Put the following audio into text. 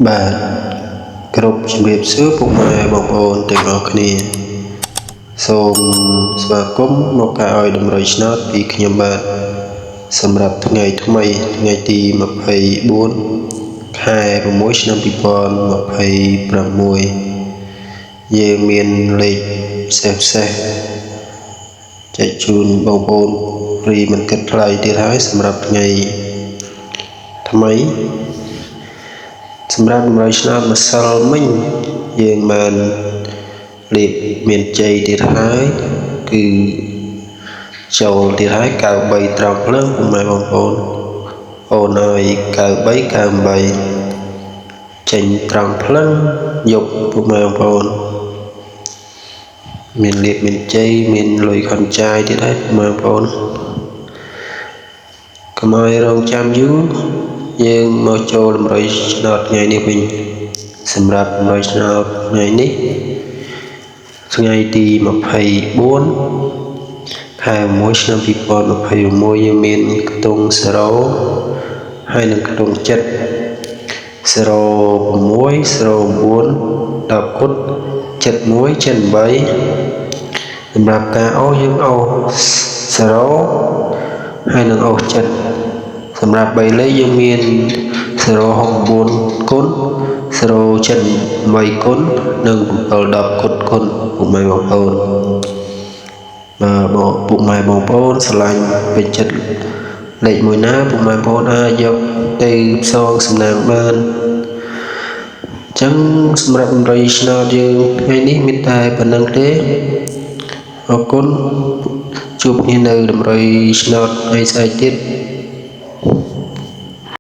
បាទគ្រប់ជំរាបសួរពុកម៉ែបងប្អូនទាំងអស់គ្នាសូមស្វាគមន៍មកការឲ្យតម្រុយឆ្នោតពីខ្ញុំបាទសម្រាប់ថ្ងៃថ្មីថ្ងៃទី24ខែ6ឆ្នាំ2026យើងមានលេខផ្សេងចែកជូនបងប្អូនព្រីមិនគិតថ្លៃទៀតហើយសម្រាប់ថ្ងៃថ្មីសម្រាប់តម្រូវឆ្នោតម្សិលមិញយើងបានលេខមានជ័យទៀតហើយគឺចូលទៀតហើយ93ត្រង់ភ្លើងពុកម៉ែបងប្អូនអូនហើយ93 98ចេញត្រង់ភ្លើងយកពុកម៉ែបងប្អូនមានលេខមានជ័យមានលុយខនចាយទៀតហើយពុកម៉ែបងប្អូនកុំឲ្យរងចាំយូរយើងមកចូលតម្រុយឆ្នោតថ្ងៃនេះវិញសម្រាប់តម្រុយឆ្នោតថ្ងៃនេះថ្ងៃទី24ខែ1ឆ្នាំ2026យើងមានខ្ទង់0ហើយនិងខ្ទង់7 06 09 10គុត71 78សម្រាប់ការអូសយើងអូស0ហើយនិងអូស7សម្រាប់3លេខយើងមាន069គុណ078គុណនិង710គុណពុកម៉ែបងប្អូនពុកម៉ែបងប្អូនស្រឡាញ់ពេញចិត្តលេខមួយណាពុកម៉ែបងប្អូនអាចយកទៅផ្សងសំណាងបានអញ្ចឹងសម្រាប់តម្រុយឆ្នោតយើងថ្ងៃនេះមានតែប៉ុណ្្នឹងទេអរគុណជួបគ្នានៅតម្រុយឆ្នោតថ្ងៃស្អែកទៀត